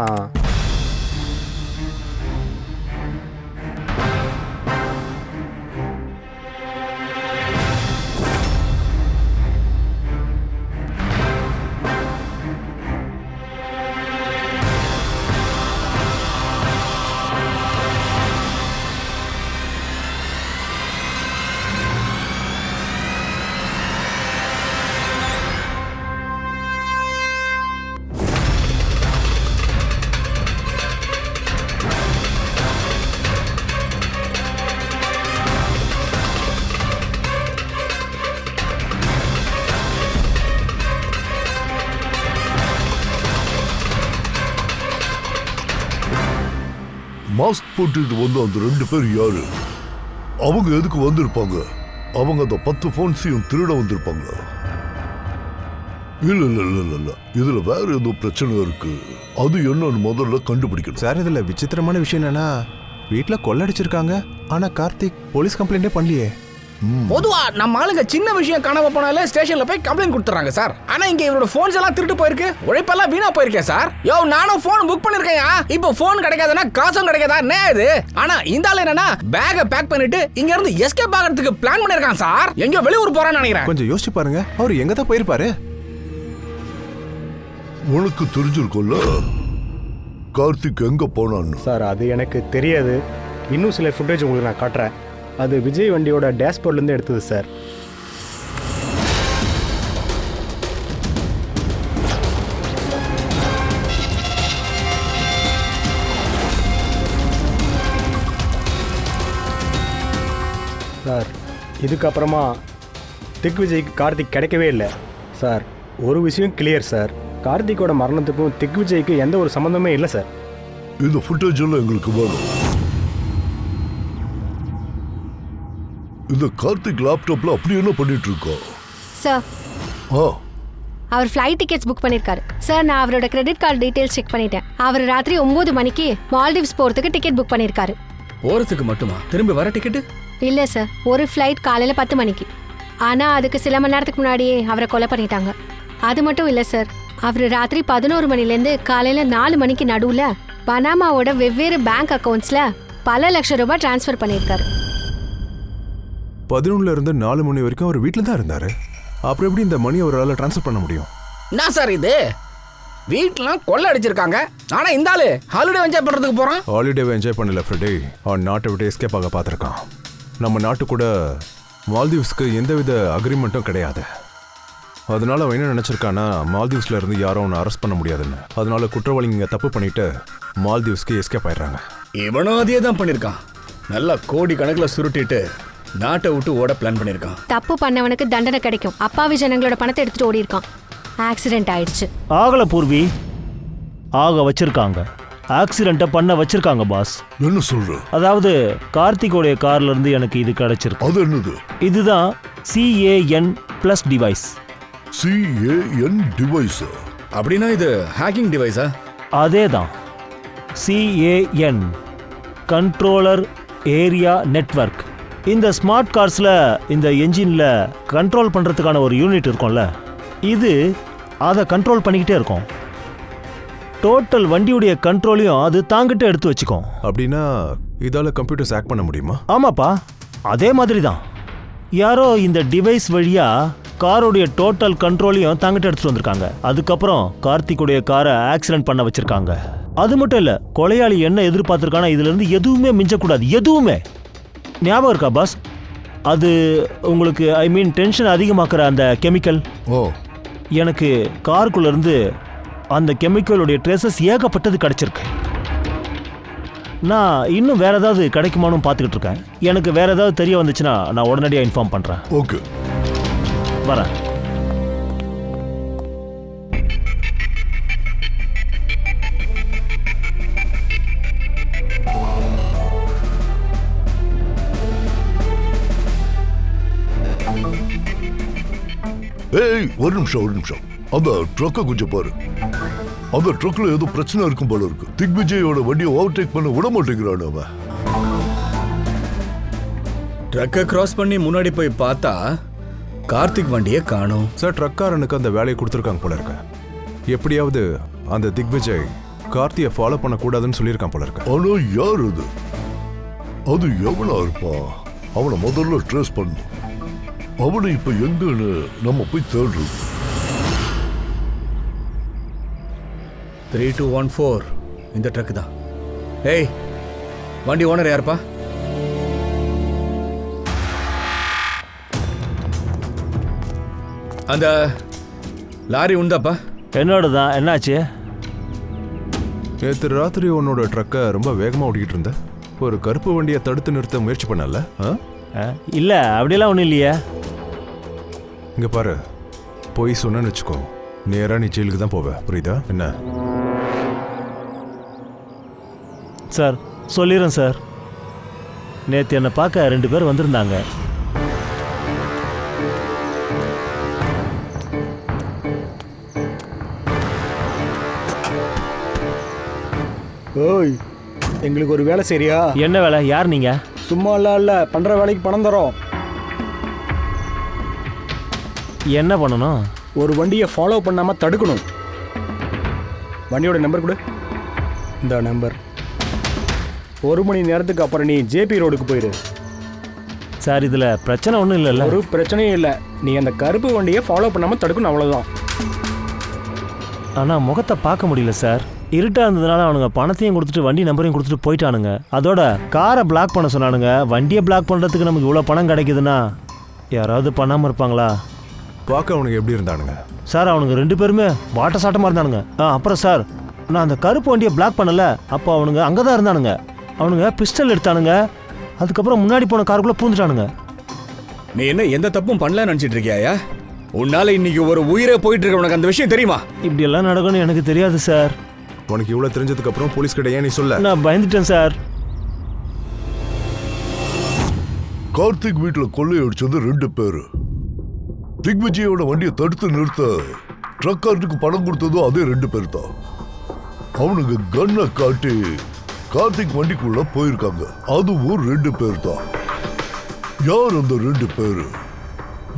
மாஸ்க் போட்டுட்டு வந்து அந்த 2 பேர் யாரு? அவங்க எதுக்கு வந்திருப்பாங்க? அவங்க அந்த 10 போன்ஸையும் திருட வந்திருப்பாங்க. இல்ல இல்ல இல்ல இல்ல இல்ல, இதுல வேற ஏதோ பிரச்சனை இருக்கு. அது என்னன்னு முதல்ல கண்டுபிடிக்கணும். சார், இதுல விசித்திரமான விஷயம் என்னன்னா, வீட்டுல கொள்ளடிச்சிருக்காங்க. ஆனா கார்த்திக் போலீஸ் கம்ப்ளைண்டே பண்ணலையே. பொதுவா நம்ம ஆளுங்க சின்ன விஷயம் காணாம போனாலே ஸ்டேஷன்ல போய் கம்ப்ளைண்ட் கொடுத்துறாங்க சார். ஆனா இங்க இவரோட போன்ஸ் எல்லாம் திருட்டு போயிருக்கு, உழைப்பெல்லாம் வீணா போயிருக்கேன் சார். யோ, நானும் போன் புக் பண்ணிருக்கேன். இப்போ போன் கிடைக்காதுன்னா காசும் கிடைக்காதா என்ன இது? ஆனா இந்த ஆளு என்னன்னா பேக பேக் பண்ணிட்டு இங்க இருந்து எஸ்கேப் ஆகிறதுக்கு பிளான் பண்ணிருக்கான் சார். எங்கயோ வெளியூர் போறான்னு நினைக்கிறேன். கொஞ்சம் யோசிச்சு பாருங்க, அவர் எங்க தான் போயிருப்பாரு? உனக்கு தெரிஞ்சிருக்கும்ல கார்த்திக் எங்க போனான்னு? சார், அது எனக்கு தெரியாது. இன்னும் சில ஃபுட்டேஜ் உங்களுக்கு நான் காட்டுறேன். அது விஜய் வண்டியோட டேஷ்போர்ட்லேருந்து எடுத்தது சார். சார், இதுக்கப்புறமா திக் விஜய்க்கு கார்த்திக் கிடைக்கவே இல்லை சார். ஒரு விஷயம் கிளியர் சார், கார்த்திக்கோட மரணத்துக்கும் திக் விஜய்க்கு எந்த ஒரு சம்மந்தமே இல்லை சார். இந்த ஃபுட்டேஜ் எல்லாம் எங்களுக்கு வேணும். இந்த கார்த்திக் லேப்டாப்ல அப்படி என்ன பண்ணிட்டு இருக்கோம் sir? Our flight tickets book பண்ணியிருக்காரு சார். நான் அவரோட கிரெடிட் கார்டு டீட்டெயில்ஸ் செக் பண்ணிட்டேன். அவர் ராத்திரி 9 மணிக்கு மால்டீவ்ஸ் போகிறதுக்கு டிக்கெட் புக் பண்ணியிருக்காரு. போறதுக்கு மட்டுமா? திரும்பி வர டிக்கெட்டு இல்லை சார், ஒரு ஃப்ளைட் காலையில் 10 மணிக்கு. ஆனால் அதுக்கு சில மணி நேரத்துக்கு முன்னாடியே அவரை கொலை பண்ணிட்டாங்க. அது மட்டும் இல்லை சார், அவர் ராத்திரி 11 மணிலேருந்து காலையில் 4 மணிக்கு நடுவில் பனாமாவோட வெவ்வேறு பேங்க் அக்கௌண்ட்ஸில் பல லட்சம் ரூபாய் டிரான்ஸ்ஃபர் பண்ணியிருக்காரு. 11 இருந்து 4 மணி வரைக்கும் அவர் வீட்டில் தான் இருந்தாரு. அப்புறம் எப்படி இந்த மணி அவரால் ட்ரான்ஸ்ஃபர் பண்ண முடியும்? என்ன சார் இது? வீட்டுலாம் கொள்ள அடிச்சிருக்காங்க. ஆனா இந்த ஆளு ஹாலிடே என்ஜாய் பண்றதுக்கு போறான். ஹாலிடேவை என்ஜாய் பண்ணல ஃப்ரெண்டே, அவன் நாட்டை விட்டு எஸ்கேப் ஆக பார்த்துருக்கான். நம்ம நாட்டு கூட மால்தீவ்ஸ்க்கு எந்தவித அக்ரிமெண்ட்டும் கிடையாது. அதனால அவன் என்ன நினைச்சிருக்கான்னா, மால்தீவ்ஸ்ல இருந்து யாரும் அவனை அரெஸ்ட் பண்ண முடியாதுன்னு. அதனால குற்றவாளிங்க தப்பு பண்ணிட்டு மால்தீவ்ஸ்க்கு எஸ்கேப் ஆயிடுறாங்க. இவனும் அதே தான் பண்ணிருக்கான். நல்லா கோடி கணக்கில் சுருட்டிட்டு நாட்டை விட்டு ஓட பிளான் பண்ணிருக்கான். தப்பு பண்ணவனுக்கு தண்டனை கிடைக்கும். அப்பாவி ஜனங்களோட பணத்தை எடுத்துட்டு ஓடி இருக்கான். ஆக்சிடென்ட் ஆயிடுச்சு. ஆகல பூர்வி, ஆக வச்சிருக்காங்க. ஆக்சிடென்ட்டை பண்ண வச்சிருக்காங்க பாஸ். என்ன சொல்ற? அதாவது கார்த்திகோடைய கார்ல இருந்து எனக்கு இது கிடைச்சிருக்கு. அது என்னது? இதுதான் CAN+ டிவைஸ். CAN டிவைஸ் அப்படின்னா இது ஹேக்கிங் டிவைஸா? அதே தான். CAN controller area network. இந்த ஸ்மார்ட் கார்ஸில் இந்த என்ஜினில் கண்ட்ரோல் பண்ணுறதுக்கான ஒரு யூனிட் இருக்கும்ல, இது அதை கண்ட்ரோல் பண்ணிக்கிட்டே இருக்கும். டோட்டல் வண்டியுடைய கண்ட்ரோலையும் அது தாங்கிட்ட எடுத்து வச்சுக்கும். அப்படின்னா இதால கம்ப்யூட்டர்ஸ் ஹேக் பண்ண முடியுமா? ஆமாப்பா, அதே மாதிரி தான். யாரோ இந்த டிவைஸ் வழியாக காரோடைய டோட்டல் கண்ட்ரோலையும் தாங்கிட்ட எடுத்துட்டு வந்திருக்காங்க. அதுக்கப்புறம் கார்த்திக்குடைய காரை ஆக்சிடென்ட் பண்ண வச்சிருக்காங்க. அது மட்டும் இல்லை, கொலையாளி என்ன எதிர்பார்த்துருக்கானா, இதுலேருந்து எதுவுமே மிஞ்சக்கூடாது, எதுவுமே. ஞாபகம் இருக்கா பாஸ்? அது உங்களுக்கு டென்ஷன் அதிகமாக்குற அந்த கெமிக்கல். ஓ, எனக்கு காருக்குள்ளேருந்து அந்த கெமிக்கலுடைய ட்ரேசஸ் ஏகப்பட்டது கிடைச்சிருக்கு. நான் இன்னும் வேற ஏதாவது கிடைக்குமான்னு பார்த்துக்கிட்டு இருக்கேன். எனக்கு வேற ஏதாவது தெரிய வந்துச்சுன்னா நான் உடனடியாக இன்ஃபார்ம் பண்ணுறேன். ஓகே, வரேன். ஏய் ஒரு நிமிஷம். அந்த ட்ரக்கை கொஞ்சம் பாரு. அந்த ட்ரக்ல ஏதோ பிரச்சனை இருக்கும் போல இருக்கு. திக்விஜயோட வண்டியை ஓவர்டேக் பண்ண விட மாட்டேங்கிறான் அவன். ட்ரக்கை கிராஸ் பண்ணி முன்னாடி போய் பார்த்தா கார்த்திக் வண்டியை காணோம். சார் ட்ரக்காரனுக்கு அந்த வேலையை கொடுத்துருக்காங்க போல இருக்க. எப்படியாவது அந்த திக்விஜய் கார்த்தியை ஃபாலோ பண்ணக்கூடாதுன்னு சொல்லியிருக்கான் போல இருக்க. ஆனா யார் அது? அது எவனா இருப்பான்? அவனை முதல்ல ட்ரேஸ் பண்ணணும். அவனை இப்ப எங்கன்னு நம்ம போய் தேடுறது. 3214 இந்த ட்ரக் தான். ஏய், வண்டி ஓனர் யாருப்பா? அந்த லாரி உண்டாப்பா? என்னோட தான். என்னாச்சு? நேற்று ராத்திரி உன்னோட ட்ரக்கை ரொம்ப வேகமாக ஓடிக்கிட்டு இருந்த. ஒரு கருப்பு வண்டியை தடுத்து நிறுத்த முயற்சி பண்ணல? இல்லை, அப்படியெல்லாம் ஒன்றும் இல்லையே. இங்கே பாரு, போய் சொன்னேன்னு வச்சுக்கோ, நேராக நீ ஜெயிலுக்கு தான் போவ. புரியுதா என்ன? சார் சொல்லிடுறேன் சார். நேற்று என்னை பார்க்க 2 பேர் வந்திருந்தாங்க. ஓய், எங்களுக்கு ஒரு வேலை சரியா? என்ன வேலை? யார் நீங்க? சும்மா இல்லை, பண்ணுற வேலைக்கு பணம் தரோம். என்ன பண்ணணும்? ஒரு வண்டியை ஃபாலோ பண்ணாமல் தடுக்கணும். வண்டியோட நம்பர் கொடு. இந்த நம்பர். 1 மணி நேரத்துக்கு அப்புறம் நீ ஜேபி ரோடுக்கு போயிடு. சார் இதில் பிரச்சனை ஒன்றும் இல்லைல்ல? ஒரு பிரச்சனையும் இல்லை. நீ அந்த கருப்பு வண்டியை ஃபாலோ பண்ணாமல் தடுக்கணும், அவ்வளோதான். ஆனால் முகத்தை பார்க்க முடியல சார். இருட்டாக இருந்ததுனால அவனுங்க பணத்தையும் கொடுத்துட்டு வண்டி நம்பரையும் கொடுத்துட்டு போயிட்டானுங்க. அதோட காரை பிளாக் பண்ண சொன்னானுங்க. வண்டியை பிளாக் பண்ணுறதுக்கு நமக்கு இவ்வளோ பணம் கிடைக்குதுன்னா யாராவது பண்ணாமல் இருப்பாங்களா? பார்க்க அவனுக்கு எப்படி இருந்தானுங்க? சார் அவனுங்க 2 பேருமே வாட்ட சாட்டமாக இருந்தானுங்க. அப்புறம் சார், நான் அந்த கருப்பு வண்டியை பிளாக் பண்ணல. அப்போ அவனுங்க அங்கே தான் இருந்தானுங்க. அவனுங்க பிஸ்டல் எடுத்தானுங்க. அதுக்கப்புறம் முன்னாடி போன காருக்குள்ளே பூந்துட்டானுங்க. நீ என்ன எந்த தப்பும் பண்ணலன்னு நினச்சிட்டு இருக்கியாயா? உன்னால இன்னைக்கு ஒரு உயிரே போயிட்டு இருக்க. உனக்கு அந்த விஷயம் தெரியுமா? இப்படியெல்லாம் நடக்கும்னு எனக்கு தெரியாது சார். உனக்கு இவ்வளோ தெரிஞ்சதுக்கு அப்புறம் போலீஸ் கிட்ட ஏன் நீ சொல்ல? நான் பயந்துட்டேன் சார். கார்த்திக் வீட்டுல கொள்ளையடிச்சது 2 பேரு. திக்விஜயோட வண்டியை தடுத்து நிறுத்த ட்ரக்காரனுக்கு பணம் கொடுத்ததும் அதே 2 பேர் தான். அவனுக்கு கன்னை காட்டி கார்த்திக் வண்டிக்குள்ள போயிருக்காங்க. அதுவும் 2 பேர் தான். யார் அந்த 2 பேரு?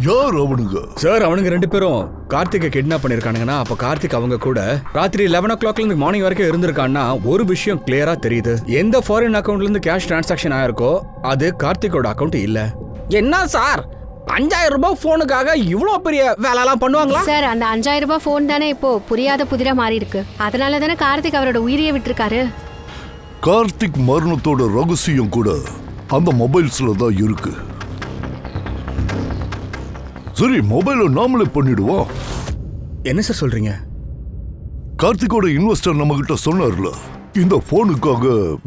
யார் அவனுங்க? சார் அவனுங்க 2 பேரும் கார்த்திகை கிட்னாப் பண்ணிருக்கானுங்கன்னா அப்ப கார்த்திக் அவங்க கூட ராத்திரி 11 o'clockல இருந்து மார்னிங் வரைக்கும் இருந்திருக்கான்னா ஒரு விஷயம் கிளியரா தெரியுது. எந்த ஃபாரின் அக்கவுண்ட்ல இருந்து கேஷ் டிரான்சாக்ஷன் ஆயிருக்கோ அது கார்த்திகோட அக்கவுண்ட் இல்ல. என்ன சார் 5000 ரூபாய் போனுக்காக இவ்வளோ பெரிய வேலைலாம் பண்ணுவாங்களா? சார் அந்த 5000 ரூபாய் ஃபோன் தானே இப்போ புரியாத புதிரா மாறி இருக்கு. அதனால தானே கார்த்திக் அவரோட உயிரையே விட்டுருக்காரு. கார்த்திக் மரணத்தோட ரகசியம் கூட அந்த மொபைல்ஸ்ல தான் இருக்கு. சரி, மொபைலை நாமளே பண்ணிடுவோம். என்ன சார் சொல்றீங்க? கார்த்திகோட இன்வெஸ்டர் நம்ம கிட்ட சொன்னார்ல, இந்த போனுக்காக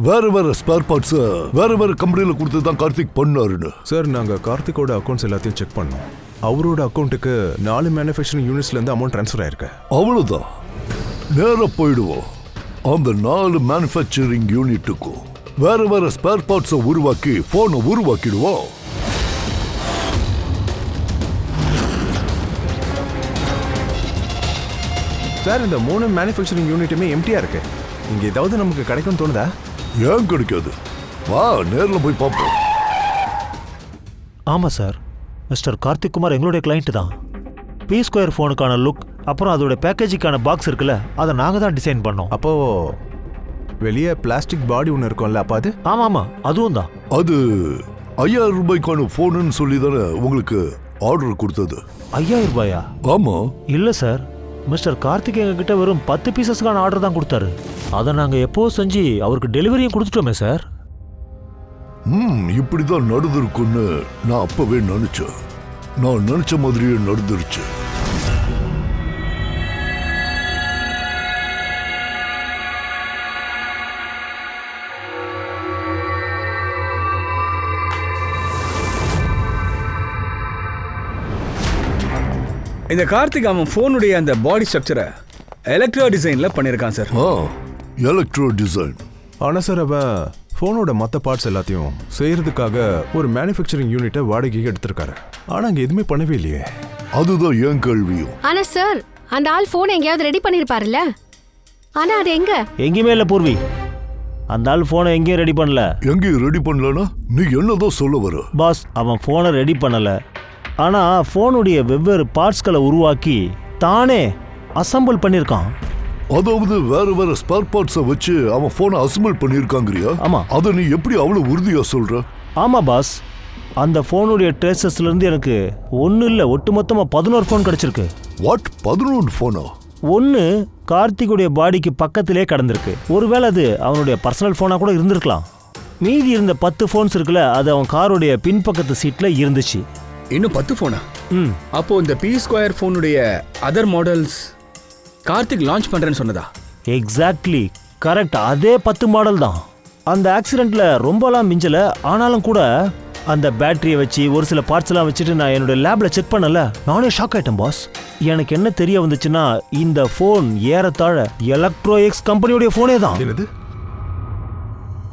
வேற ஸ்பேர் பார்ட்ஸ் வேற கம்பெனில கொடுத்து தான் கார்த்திக் பண்ணாருன்னு. சார் நாங்கள் கார்த்திகோட அக்கௌண்ட்ஸ் எல்லாத்தையும் செக் பண்ணோம். அவரோட அக்கௌண்ட்டுக்கு 4 மேனுஃபேக்சரிங் யூனிட்ஸ்லேருந்து அமௌண்ட் ட்ரான்ஸ்ஃபர் ஆயிருக்கு. அவ்வளோதான், நேராக போயிடுவோம். அந்த 4 மேனுஃபேக்சரிங் யூனிட்டுக்கும் வேற ஸ்பேர் பார்ட்ஸை உருவாக்கி போனை உருவாக்கிடுவோம். சார் இந்த 3 மேனுஃபேக்சரிங் யூனிட்டுமே எம்டியா இருக்கு. இங்க ஏதாவது நமக்கு கிடைக்கும் தோணுதா? ஏன் கிடைக்காது? வா நேரில் போய் பார்ப்போம். ஆமாம் சார், மிஸ்டர் கார்த்திக் குமார் எங்களுடைய கிளைண்ட் தான். P2 ஃபோனுக்கான லுக் அப்புறம் அதோட பேக்கேஜுக்கான பாக்ஸ் இருக்குல்ல, அதை நாங்கள் தான் டிசைன் பண்ணோம். அப்போ வெளியே பிளாஸ்டிக் பாடி ஒன்று இருக்கும்ல, அப்போ அது? ஆமாம் அதுவும் தான். அது 5000 ரூபாய்க்கான ஃபோனுன்னு சொல்லி தானே உங்களுக்கு ஆர்டர் கொடுத்தது? 5000 ரூபாயா? ஆமாம். இல்லை சார், மிஸ்டர் கார்த்திக் எங்ககிட்ட வெறும் 10 பீசஸ்க்கான ஆர்டர் தான் கொடுத்தாரு. அதை நாங்கள் எப்போது செஞ்சு அவருக்கு டெலிவரியும் கொடுத்துட்டோமே சார். இப்படிதான் நடந்திருக்குன்னு நான் அப்பவே நினைச்சேன். நான் நினைச்ச மாதிரியே நடந்துருச்சு. இந்த கார்த்திக் அவன் ஃபோனுடைய அந்த பாடி ஸ்ட்ரக்சரை எலக்ட்ரோ டிசைனில் பண்ணியிருக்கான் சார். Electro design. ஆனா சார் அவன் ஃபோனோட மற்ற பார்ட்ஸ் எல்லாத்தையும் செய்யறதுக்காக ஒரு மேனுஃபேக்சரிங் யூனிட்டை வாடகைக்கு எடுத்திருக்காரு. ஆனா அங்க எதுவுமே பண்ணவே இல்லையே. அதுதான் என் கேள்வியும். ஆனா சார் அந்த ஆள் போன் எங்கேயாவது ரெடி பண்ணிருப்பாருல்ல, ஆனா அது எங்க? எங்கேயுமே இல்லை பூர்வி. அந்த ஆள் ஃபோனை எங்கேயும் ரெடி பண்ணல. எங்கேயும் ரெடி பண்ணலனா நீ என்னதான் சொல்ல வர? பாஸ், அவன் ஃபோனை ரெடி பண்ணல. ஆனா ஃபோனுடைய வெவ்வேறு பார்ட்ஸ்களை உருவாக்கி தானே அசம்பிள் பண்ணியிருக்கான். அதாவது வேற வேற ஸ்பேர் பார்ட்ஸை வச்சு அவன் போனை அசம்பிள் பண்ணியிருக்காங்கறியா? ஆமா. அதை நீ எப்படி அவ்வளவு உறுதியா சொல்ற? ஆமா பாஸ், அந்த ஃபோனுடைய ட்ரேசஸ்ல இருந்து எனக்கு ஒன்றும் இல்லை, ஒட்டுமொத்தமா 11 ஃபோன் கிடைச்சிருக்கு. வாட்? 11 போனா? ஒன்று கார்த்திகுடைய பாடிக்கு பக்கத்திலே கடந்திருக்கு. ஒருவேளை அது அவனுடைய பர்சனல் ஃபோனாக கூட இருந்திருக்கலாம். மீதி இருந்த 10 ஃபோன்ஸ் இருக்குல்ல, அது அவன் காருடைய பின்பக்கத்து சீட்டில் இருந்துச்சு. இன்னும் 10 ஃபோனா? அப்போ இந்த P2 ஃபோனுடைய அதர் மாடல்ஸ் கார்த்திக் லான்ச் பண்றேன்னு சொன்னதா? Exactly correct. அதே 10 மாடல் தான். அந்த ஆக்சிடென்ட்ல ரொம்பலாம் மிஞ்சல. ஆனாலும் கூட அந்த பேட்டரியை வச்சு ஒரு சில பார்ட்ஸ் எல்லாம் வச்சுட்டு நான் என்னோட லேப்ல செக் பண்ணல. நானே ஷாக் ஆயிட்டேன் பாஸ். எனக்கு என்ன தெரிய வந்துச்சுன்னா இந்த ஃபோன் ஏறத்தாழ எலக்ட்ரோ எக்ஸ் கம்பெனியோட ஃபோனே தான். என்னது?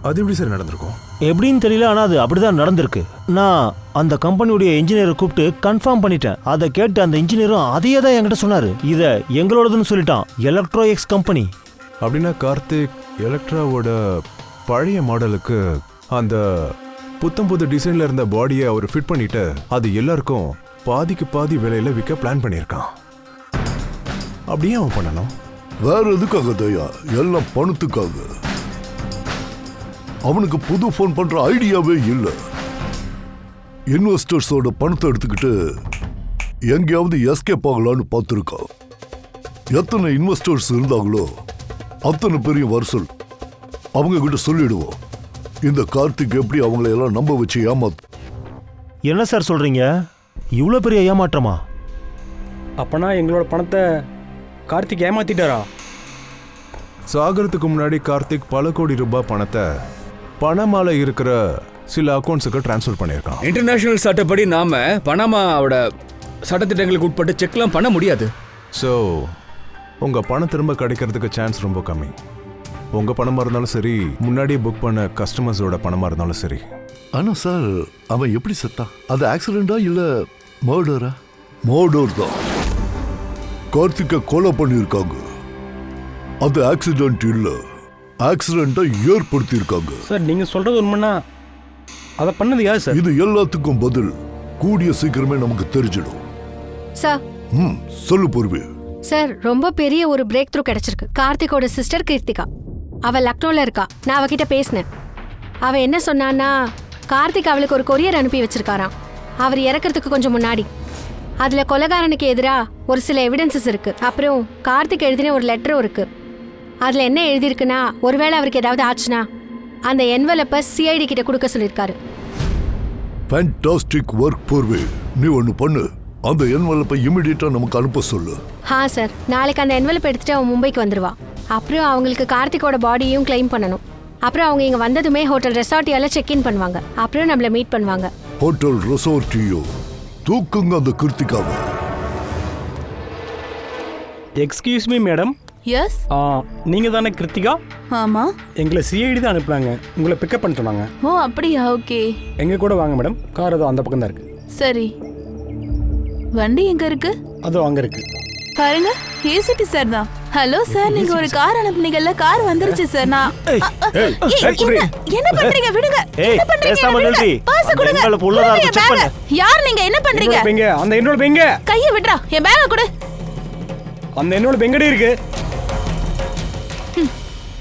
அது எப்படி சார் நடந்திருக்கும்? எப்படின்னு தெரியல, ஆனால் அது அப்படிதான் நடந்திருக்கு. நான் அந்த கம்பெனியுடைய இன்ஜினியரை கூப்பிட்டு கன்ஃபார்ம் பண்ணிட்டேன். அதை கேட்டு அந்த இன்ஜினியரும் அதையே தான் என்கிட்ட சொன்னாரு. இதை எங்களோடதுன்னு சொல்லிட்டான், எலக்ட்ரோ எக்ஸ் கம்பெனி. அப்படின்னா கார்த்திக் எலக்ட்ராவோட பழைய மாடலுக்கு அந்த புது டிசைன்ல இருந்த பாடியை அவர் ஃபிட் பண்ணிட்டு அது எல்லாருக்கும் பாதிக்கு பாதி விலையில விற்க பிளான் பண்ணியிருக்கான். அப்படியே அவன் பண்ணணும். வேற எதுக்காக தயா? எல்லாம் பணத்துக்காக. அவனுக்கு புது போன் பண்ற ஐடியாவே இல்ல. இன்வெஸ்டர்ஸோட பணத்தை எடுத்துக்கிட்டு எங்கேயாவது எஸ்கேப் ஆகலான்னு பார்த்துருக்கான். எத்தனை இன்வெஸ்டர்ஸ் இருந்தாங்களோ அத்தனை பெரிய வசூல் அவங்க கிட்ட சொல்லிடுவோம். இந்த கார்த்திக் எப்படி அவங்களை எல்லாம் நம்ப வச்சு ஏமாத்து. என்ன சார் சொல்றீங்க? இவ்வளோ பெரிய ஏமாற்றமா? அப்பனா எங்களோட பணத்தை கார்த்திக் ஏமாத்திட்டாரா? சாகரத்துக்கு முன்னாடி கார்த்திக் பல கோடி ரூபாய் பணத்தை பணமால இருக்கிற சில அக்கௌண்ட்ஸுக்கு டிரான்ஸ்ஃபர் பண்ணியிருக்கான். இன்டர்நேஷனல் சட்டப்படி நாம பணமாவோட சட்டத்திட்டங்களுக்கு உட்பட்டு செக்லாம் பண்ண முடியாது. ஸோ உங்க பணம் திரும்ப கிடைக்கிறதுக்கு சான்ஸ் ரொம்ப கம்மி. உங்க பணமா இருந்தாலும் சரி, முன்னாடியே புக் பண்ண கஸ்டமர்ஸோட பணமா இருந்தாலும் சரி. ஆனா சார், அவன் எப்படி செத்தான்? அது ஆக்சிடென்டா இல்ல மர்டரா? மர்டர் தான். கார்த்திகை கொலை பண்ணியிருக்காங்க. அது ஆக்சிடென்ட் இல்ல, ஆக்சிடென்ட்டை ஏற்படுத்தியிருக்காங்க. சார் நீங்க சொல்றது உண்மைன்னா அதை பண்ணது யார் சார்? இது எல்லாத்துக்கும் பதில் கூடிய சீக்கிரமே நமக்கு தெரிஞ்சிடும். சார் சொல்லு பூர்வி. சார் ரொம்ப பெரிய ஒரு பிரேக் த்ரூ கிடைச்சிருக்கு. கார்த்திகோட சிஸ்டர் கீர்த்திகா, அவ லக்னோல இருக்கா. நான் அவகிட்ட பேசினேன். அவ என்ன சொன்னான்னா, கார்த்திக் அவளுக்கு ஒரு கொரியர் அனுப்பி வச்சிருக்காராம் அவர் இறக்கிறதுக்கு கொஞ்சம் முன்னாடி. அதுல கொலைகாரனுக்கு எதிரா ஒரு சில எவிடன்சஸ் இருக்கு. அப்புறம் கார்த்திக் எழுதின ஒரு லெட்டரும் இருக்கு. அதுல என்ன எழுதியிருக்குன்னா, ஒருவேளை அவருக்கு ஏதாவது ஆச்சுன்னா அந்த என்வலப்பை சிஐடி கிட்ட கொடுக்க சொல்லியிருக்காரு. Fantastic work Purvi. நீ ஒன்னு பண்ணு, அந்த என்வலப்பை இமிடியேட்டா நமக்கு அனுப்ப சொல்லு. சார், நாளைக்கு அந்த என்வலப் எடுத்துட்டு அவன் மும்பைக்கு வந்துருவா. அப்புறம் அவங்களுக்கு கார்த்திகோட பாடியும் கிளைம் பண்ணணும். அப்புறம் அவங்க இங்க வந்ததுமே ஹோட்டல் ரெசார்ட்டியால செக் இன் பண்ணுவாங்க. அப்புறம் நம்மள மீட் பண்ணுவாங்க. ஹோட்டல் ரெசார்ட்டியோ? தூக்குங்க அந்த கிருத்திகாவை. Excuse me madam. எஸ். நீங்க தானே கிருத்திகா? ஆமா. எங்களை சிஐடி தான் அனுப்புனாங்க, உங்களை பிக்கப் பண்ண சொன்னாங்க. ஓ அப்படியா? ஓகே. எங்க கூட வாங்க மேடம். கார் அதோ அந்த பக்கம் தான் இருக்கு. சரி, வண்டி எங்க இருக்கு? அதோ அங்க இருக்கு. பாருங்க, ஏசிபி சார் தான். ஹலோ சார், நீங்க ஒரு கார் அனுப்புனீங்கல்ல, கார் வந்துருச்சு சார். நான் என்ன பண்றீங்க? விடுங்க. என்ன பண்றீங்க? பாஸ் கொடுங்க. யார் நீங்க? என்ன பண்றீங்க? அந்த என்னோட பெங்க. கையை விடுறா. என் பேக்க கொடு. அந்த என்னோட பெங்கடி இருக்கு.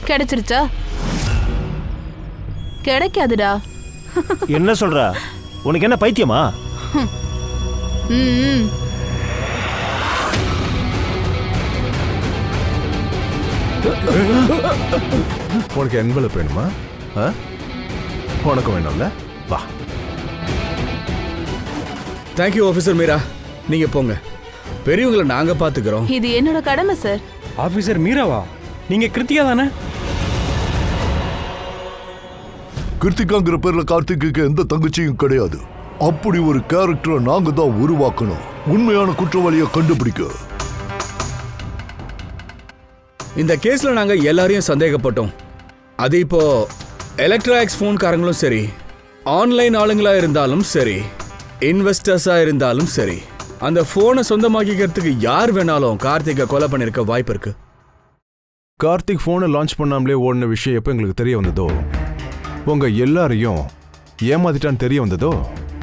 கிடைச்சிருச்சா? கிடைக்காதுடா. என்ன சொல்ற? உனக்கு என்ன பைத்தியமா? உனக்கு என்வலப் வேணுமா? உனக்கு வேணும்ல? வா. Thank you officer Meera. நீங்க போங்க, பெரியவங்களை நாங்க பாத்துக்கிறோம். இது என்னோட கடமை சார். ஆபீசர் மீராவா? நீங்க கிருத்திகா தானே? கிருத்திகாங்கிற பேர்ல கார்த்திக்கு எந்த தங்கச்சியும் கிடையாது. அப்படி ஒரு கேரக்டரை நாங்க தான் உருவாக்கணும். உண்மையான குற்றவாளியை கண்டுபிடிக்க. இந்த கேஸ்ல நாங்க எல்லாரையும் சந்தேகப்பட்டோம். அது இப்போ எலக்ட்ரானிக்ஸ் ஃபோன்காரங்களும் சரி, ஆன்லைன் ஆளுங்களா இருந்தாலும் சரி, இன்வெஸ்டர்ஸா இருந்தாலும் சரி, அந்த போனை சொந்தமாக்கிக்கிறதுக்கு யார் வேணாலும் கார்த்திகை கொலை பண்ணிருக்க வாய்ப்பு இருக்கு. கார்த்திக் போனை லான்ச் பண்ணாமலே ஓடின விஷயம் எப்போ எங்களுக்கு தெரிய வந்ததோ, உங்க எல்லாரையும் ஏமாத்திட்டான்னு தெரிய வந்ததோ,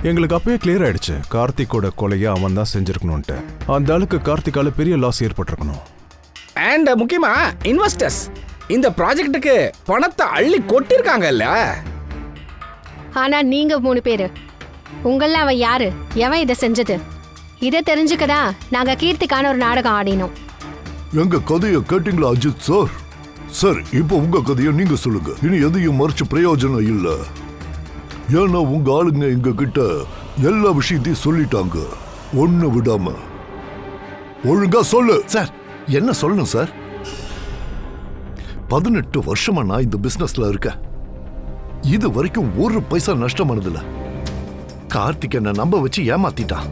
எங்களுக்கு அப்பவே கிளியர் ஆயிடுச்சு கார்த்திகோட கொலையை அவன் தான் செஞ்சிருக்கணும்ட்டு. அந்த ஆளுக்கு கார்த்திகால பெரிய லாஸ் ஏற்பட்டிருக்கணும். அண்ட் முக்கியமா இன்வெஸ்டர்ஸ் இந்த ப்ராஜெக்ட்டுக்கு பணத்தை அள்ளி கொட்டிருக்காங்கல்ல. ஆனா நீங்க 3 பேரு, உங்கள அவன் யாரு, எவன் இதை செஞ்சது, இதை தெரிஞ்சுக்கதான் நாங்க கீர்த்திக்கான ஒரு நாடகம் ஆடினோம். எங்க கதையை கேட்டீங்களா அஜித் சார்? சரி, இப்போ உங்க கதையை நீங்க சொல்லுங்க. இனி எதையும் மறைச்சு பிரயோஜனம் இல்ல. ஏன்னா உங்க ஆளுங்க எங்க கிட்ட எல்லா விஷயத்தையும் சொல்லிட்டாங்க. ஒண்ணு விடாம ஒழுங்கா சொல்லு சார். என்ன சொல்லணும் சார்? 18 வருஷமா நான் இந்த பிசினஸ்ல இருக்கேன். இது வரைக்கும் ஒரு பைசா நஷ்டமானதில்ல. கார்த்திக் என்ன நம்ப வச்சு ஏமாத்திட்டான்.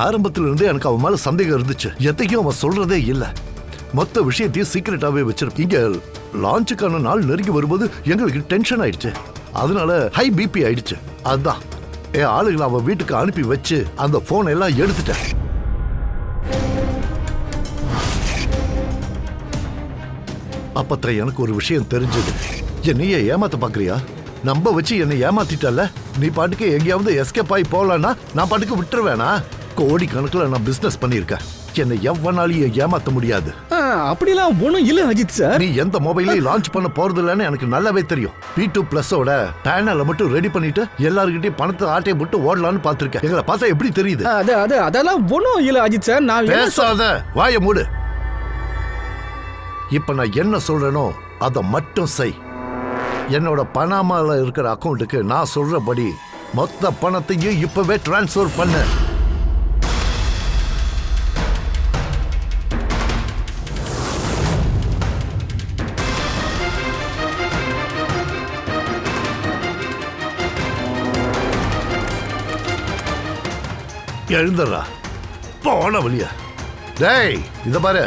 ஆரம்பத்துல இருந்தே எனக்கு அவன் மேல சந்தேகம் இருந்துச்சு. எதையும் அவன் சொல்றதே இல்ல. மொத்த விஷயத்தையும் சீக்கிரட்டாவே வச்சிருப்பேன். இங்க லான்ச்சுக்கான நாள் நெருங்கி வரும்போது எங்களுக்கு டென்ஷன் ஆயிடுச்சு. அதனால ஹை பிபி ஆயிடுச்சு. அதுதான் என் ஆளுகளை அவன் வீட்டுக்கு அனுப்பி வச்சு அந்த போன் எல்லாம் எடுத்துட்டேன். அப்பத்தான் எனக்கு ஒரு விஷயம் தெரிஞ்சது. என்னைய ஏமாத்த பாக்குறியா? நம்ப வச்சு என்னை ஏமாத்திட்டல. நீ பாட்டுக்கு எங்கேயாவது எஸ்கேப் ஆகி போகலான்னா நான் பாட்டுக்கு விட்டுருவேனா? கோடி கணக்கில் நான் பிசினஸ் பண்ணியிருக்கேன். என்னை எவ்வளவு ஏமாத்த முடியாது. அப்படிலாம் ஒன்றும் இல்லை அஜித் சார். நீ எந்த மொபைலையும் லான்ச் பண்ண போறது இல்லைன்னு எனக்கு நல்லாவே தெரியும். P2+ஓட பேனலை மட்டும் ரெடி பண்ணிட்டு எல்லாருக்கிட்டையும் பணத்தை ஆட்டையை போட்டு ஓடலான்னு பார்த்திருக்கேன். எங்களை பார்த்தா எப்படி தெரியுது? அதெல்லாம் ஒன்றும் இல்லை அஜித் சார். நான் பேசாத, வாய மூடு. இப்ப நான் என்ன சொல்றேனோ அதை மட்டும் செய். என்னோட பனாமால இருக்கிற அக்கௌண்ட்டுக்கு நான் சொல்றபடி மொத்த பணத்தையும் இப்பவே டிரான்ஸ்ஃபர் பண்ணு. எழுந்துடுறா, போன வழியா. டேய், இத பாரு.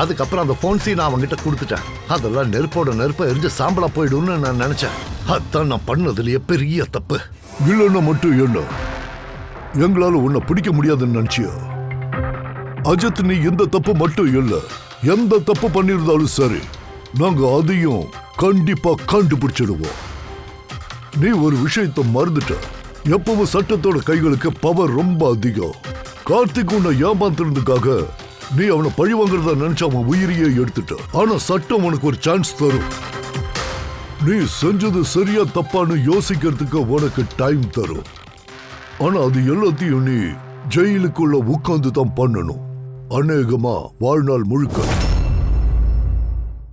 அதுக்கப்புறம் அந்த போன்ஸை நான் அவங்ககிட்ட கொடுத்துட்டேன். அதெல்லாம் நெருப்போட நெருப்ப எரிஞ்சு சாம்பலா போயிடும்னு நான் நினைச்சேன். அதான் நான் பண்ணதுலயே பெரிய தப்பு. இல்லைன்னா மட்டும் என்ன எங்களால உன்னை பிடிக்க முடியாதுன்னு நினைச்சியா? அஜித், நீ எந்த தப்பு மட்டும் இல்ல, எந்த தப்பு பண்ணிருந்தாலும் சரி நாங்க அதையும் கண்டிப்பா கண்டுபிடிச்சிடுவோம். நீ ஒரு விஷயத்தை மறந்துட்ட. எப்பவும் சட்டத்தோட கைகளுக்கு பவர் ரொம்ப அதிகம். கார்த்திக் உன்னை ஏமாத்துறதுக்காக நீ அவனை பழி வாங்குறதா நினைச்ச அவன் உயிரியே எடுத்துட்ட. ஆனா சட்டம் உனக்கு ஒரு சான்ஸ் தரும். நீ செஞ்சது சரியா தப்பான்னு யோசிக்கிறதுக்கு உனக்கு டைம் தரும். ஆனா அது எல்லாத்தையும் நீ ஜெயிலுக்குள்ள உட்கார்ந்து தான் பண்ணணும். அநேகமா வாழ்நாள் முழுக்க.